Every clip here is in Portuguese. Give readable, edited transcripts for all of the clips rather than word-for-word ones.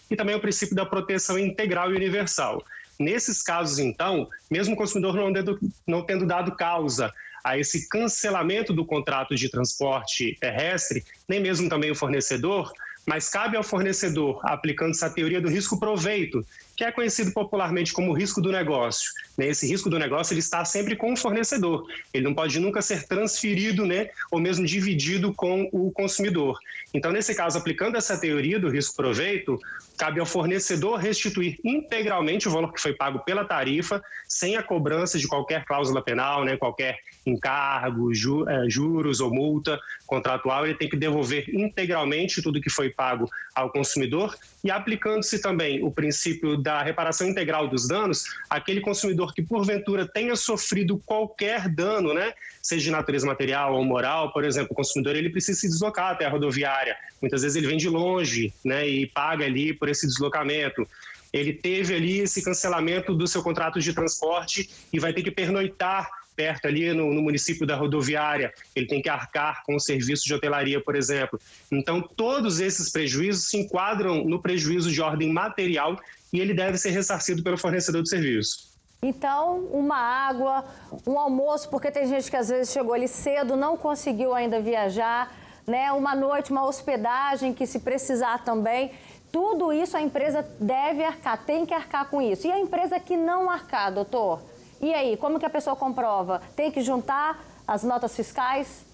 e também o princípio da proteção integral e universal. Nesses casos, então, mesmo o consumidor não tendo dado causa a esse cancelamento do contrato de transporte terrestre, nem mesmo também o fornecedor, mas cabe ao fornecedor, aplicando-se a teoria do risco-proveito, que é conhecido popularmente como risco do negócio. Esse risco do negócio ele está sempre com o fornecedor, ele não pode nunca ser transferido, ou mesmo dividido com o consumidor. Então, nesse caso, aplicando essa teoria do risco-proveito, cabe ao fornecedor restituir integralmente o valor que foi pago pela tarifa, sem a cobrança de qualquer cláusula penal, qualquer encargo, juros ou multa contratual. Ele tem que devolver integralmente tudo que foi pago ao consumidor, e aplicando-se também o princípio da reparação integral dos danos, aquele consumidor que porventura tenha sofrido qualquer dano, seja de natureza material ou moral. Por exemplo, o consumidor ele precisa se deslocar até a rodoviária, muitas vezes ele vem de longe, e paga ali por esse deslocamento. Ele teve ali esse cancelamento do seu contrato de transporte e vai ter que pernoitar perto ali no município da rodoviária, ele tem que arcar com o serviço de hotelaria, por exemplo. Então, todos esses prejuízos se enquadram no prejuízo de ordem material e ele deve ser ressarcido pelo fornecedor de serviço. Então, uma água, um almoço, porque tem gente que às vezes chegou ali cedo, não conseguiu ainda viajar, uma noite, uma hospedagem que se precisar também. Tudo isso a empresa deve arcar, tem que arcar com isso. E a empresa que não arcar, doutor? E aí, como que a pessoa comprova? Tem que juntar as notas fiscais?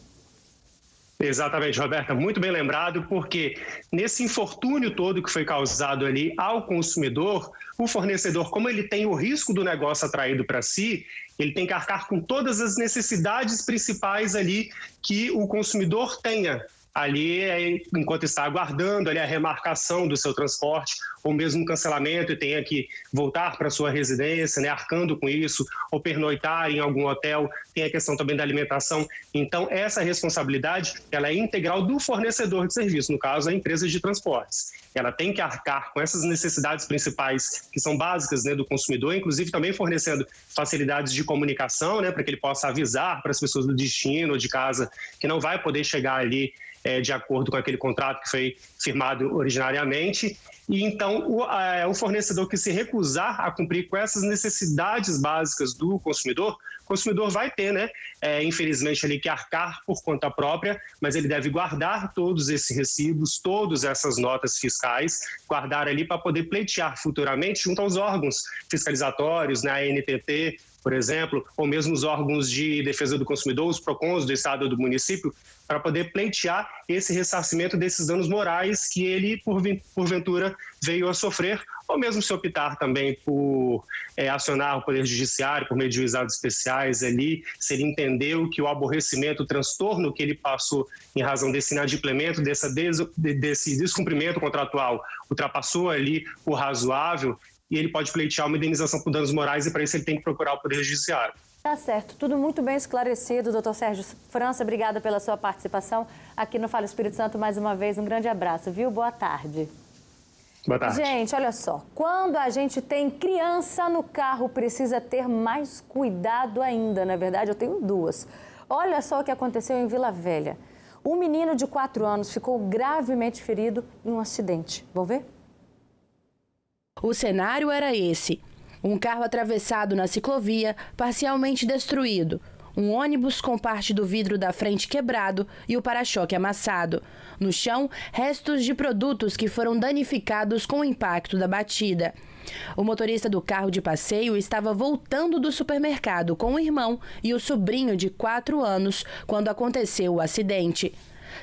Exatamente, Roberta, muito bem lembrado, porque nesse infortúnio todo que foi causado ali ao consumidor, o fornecedor, como ele tem o risco do negócio atraído para si, ele tem que arcar com todas as necessidades principais ali que o consumidor tenha ali enquanto está aguardando ali a remarcação do seu transporte, ou mesmo um cancelamento e tenha que voltar para sua residência, arcando com isso, ou pernoitar em algum hotel. Tem a questão também da alimentação. Então, essa responsabilidade ela é integral do fornecedor de serviço, no caso, a empresa de transportes. Ela tem que arcar com essas necessidades principais que são básicas do consumidor, inclusive também fornecendo facilidades de comunicação, para que ele possa avisar para as pessoas do destino ou de casa que não vai poder chegar ali de acordo com aquele contrato que foi firmado originariamente. E então o fornecedor que se recusar a cumprir com essas necessidades básicas do consumidor, o consumidor vai ter, infelizmente, ali que arcar por conta própria, mas ele deve guardar todos esses recibos, todas essas notas fiscais, guardar ali para poder pleitear futuramente junto aos órgãos fiscalizatórios, a ANTT, por exemplo, ou mesmo os órgãos de defesa do consumidor, os PROCONs do estado ou do município, para poder pleitear esse ressarcimento desses danos morais que ele, porventura, veio a sofrer, ou mesmo se optar também por acionar o Poder Judiciário por meio de juizados especiais ali, se ele entendeu que o aborrecimento, o transtorno que ele passou em razão desse inadimplemento, desse descumprimento contratual, ultrapassou ali o razoável, e ele pode pleitear uma indenização por danos morais, e para isso ele tem que procurar o Poder Judiciário. Tá certo, tudo muito bem esclarecido, doutor Sérgio França, obrigada pela sua participação aqui no Fala Espírito Santo mais uma vez, um grande abraço, viu? Boa tarde. Boa tarde. Gente, olha só, quando a gente tem criança no carro, precisa ter mais cuidado ainda, na verdade eu tenho duas. Olha só o que aconteceu em Vila Velha. Um menino de 4 anos ficou gravemente ferido em um acidente. Vamos ver? O cenário era esse: um carro atravessado na ciclovia, parcialmente destruído, um ônibus com parte do vidro da frente quebrado e o para-choque amassado. No chão, restos de produtos que foram danificados com o impacto da batida. O motorista do carro de passeio estava voltando do supermercado com o irmão e o sobrinho de 4 anos quando aconteceu o acidente.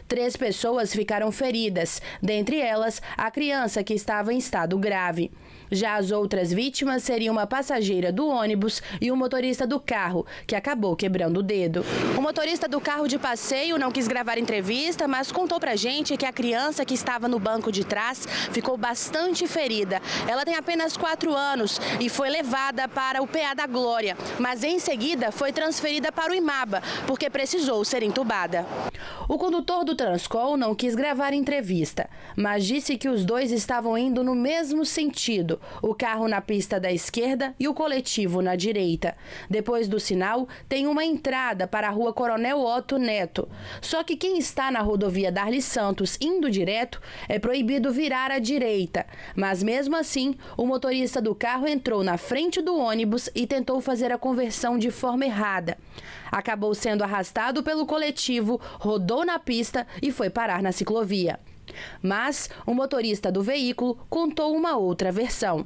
3 pessoas ficaram feridas, dentre elas a criança que estava em estado grave. Já as outras vítimas seriam uma passageira do ônibus e o motorista do carro, que acabou quebrando o dedo. O motorista do carro de passeio não quis gravar entrevista, mas contou pra gente que a criança que estava no banco de trás ficou bastante ferida. Ela tem apenas 4 anos e foi levada para o PA da Glória, mas em seguida foi transferida para o IMABA, porque precisou ser entubada. O condutor do Transcol não quis gravar entrevista, mas disse que os dois estavam indo no mesmo sentido, o carro na pista da esquerda e o coletivo na direita. Depois do sinal, tem uma entrada para a rua Coronel Otto Neto. Só que quem está na rodovia Darly Santos indo direto é proibido virar à direita. Mas mesmo assim, o motorista do carro entrou na frente do ônibus e tentou fazer a conversão de forma errada. Acabou sendo arrastado pelo coletivo, rodou na pista e foi parar na ciclovia. Mas o motorista do veículo contou uma outra versão.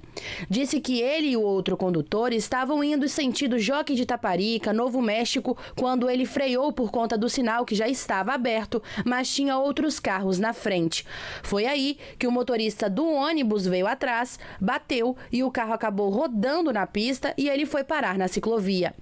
Disse que ele e o outro condutor estavam indo sentido Jockey de Taparica, Novo México, quando ele freou por conta do sinal que já estava aberto, mas tinha outros carros na frente. Foi aí que o motorista do ônibus veio atrás, bateu e o carro acabou rodando na pista e ele foi parar na ciclovia.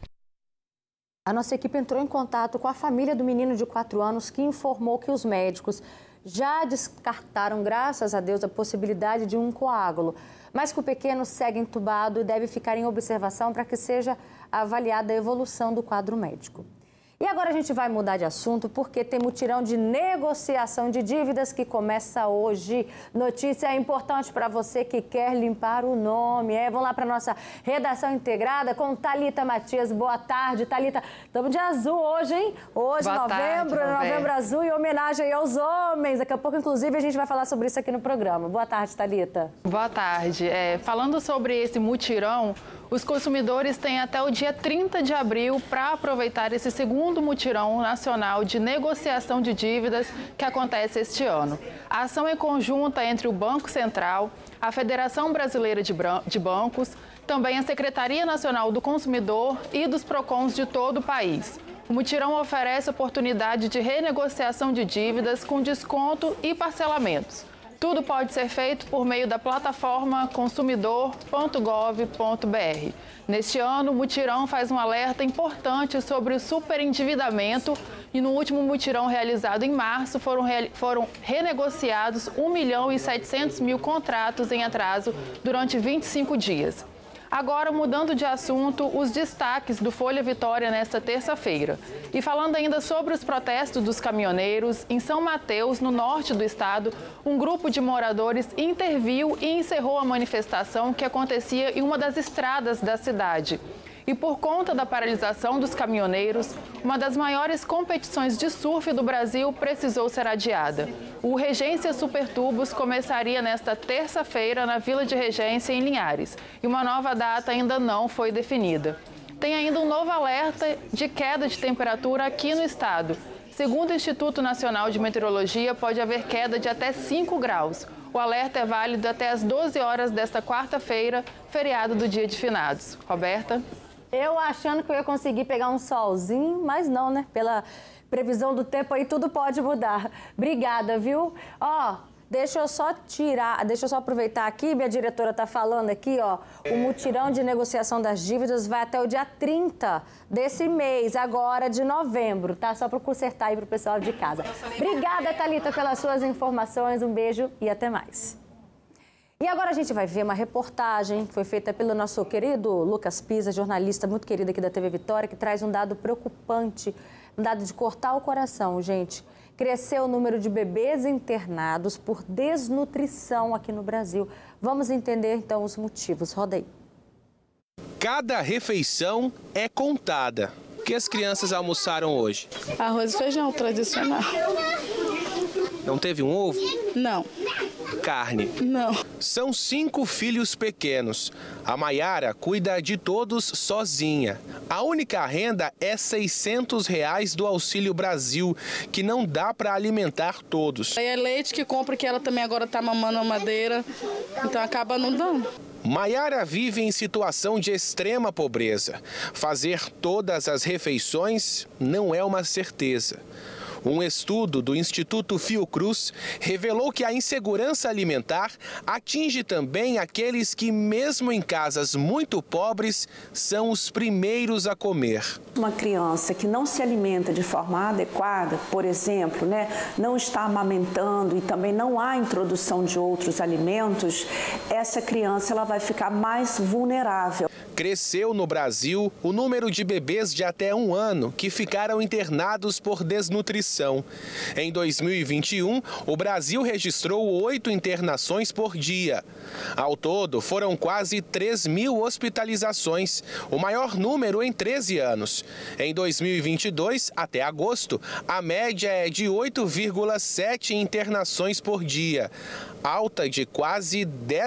A nossa equipe entrou em contato com a família do menino de 4 anos que informou que os médicos já descartaram, graças a Deus, a possibilidade de um coágulo, mas que o pequeno segue entubado e deve ficar em observação para que seja avaliada a evolução do quadro médico. E agora a gente vai mudar de assunto porque tem mutirão de negociação de dívidas que começa hoje. Notícia importante para você que quer limpar o nome. Vamos lá para a nossa redação integrada com Thalita Matias. Boa tarde, Thalita. Estamos de azul hoje, hein? Hoje, novembro azul e homenagem aí aos homens. Daqui a pouco, inclusive, a gente vai falar sobre isso aqui no programa. Boa tarde, Thalita. Boa tarde. Falando sobre esse mutirão, os consumidores têm até o dia 30 de abril para aproveitar esse segundo mutirão nacional de negociação de dívidas que acontece este ano. A ação é conjunta entre o Banco Central, a Federação Brasileira de Bancos, também a Secretaria Nacional do Consumidor e dos PROCONs de todo o país. O mutirão oferece oportunidade de renegociação de dívidas com desconto e parcelamentos. Tudo pode ser feito por meio da plataforma consumidor.gov.br. Neste ano, o mutirão faz um alerta importante sobre o superendividamento e no último mutirão realizado em março foram renegociados 1.700.000 contratos em atraso durante 25 dias. Agora, mudando de assunto, os destaques do Folha Vitória nesta terça-feira. E falando ainda sobre os protestos dos caminhoneiros, em São Mateus, no norte do estado, um grupo de moradores interviu e encerrou a manifestação que acontecia em uma das estradas da cidade. E por conta da paralisação dos caminhoneiros, uma das maiores competições de surf do Brasil precisou ser adiada. O Regência Supertubos começaria nesta terça-feira na Vila de Regência, em Linhares, e uma nova data ainda não foi definida. Tem ainda um novo alerta de queda de temperatura aqui no estado. Segundo o Instituto Nacional de Meteorologia, pode haver queda de até 5 graus. O alerta é válido até às 12 horas desta quarta-feira, feriado do Dia de Finados. Roberta? Eu achando que eu ia conseguir pegar um solzinho, mas não, né? Pela previsão do tempo aí, tudo pode mudar. Obrigada, viu? Deixa eu só aproveitar aqui, minha diretora está falando aqui, o mutirão de negociação das dívidas vai até o dia 30 desse mês, agora de novembro, tá? Só para consertar aí para o pessoal de casa. Obrigada, Thalita, pelas suas informações, um beijo e até mais. E agora a gente vai ver uma reportagem que foi feita pelo nosso querido Lucas Pisa, jornalista muito querido aqui da TV Vitória, que traz um dado preocupante, um dado de cortar o coração, gente. Cresceu o número de bebês internados por desnutrição aqui no Brasil. Vamos entender, então, os motivos. Roda aí. Cada refeição é contada. O que as crianças almoçaram hoje? Arroz e feijão tradicional. Não teve um ovo? Não. Carne? Não. São 5 filhos pequenos. A Maiara cuida de todos sozinha. A única renda é R$600 do Auxílio Brasil, que não dá para alimentar todos. Aí é leite que compra, que ela também agora está mamando a madeira, então acaba não dando. Maiara vive em situação de extrema pobreza. Fazer todas as refeições não é uma certeza. Um estudo do Instituto Fiocruz revelou que a insegurança alimentar atinge também aqueles que, mesmo em casas muito pobres, são os primeiros a comer. Uma criança que não se alimenta de forma adequada, por exemplo, não está amamentando e também não há introdução de outros alimentos, essa criança ela vai ficar mais vulnerável. Cresceu no Brasil o número de bebês de até 1 ano que ficaram internados por desnutrição. Em 2021, o Brasil registrou 8 internações por dia. Ao todo, foram quase 3.000 hospitalizações, o maior número em 13 anos. Em 2022, até agosto, a média é de 8,7 internações por dia, alta de quase 10%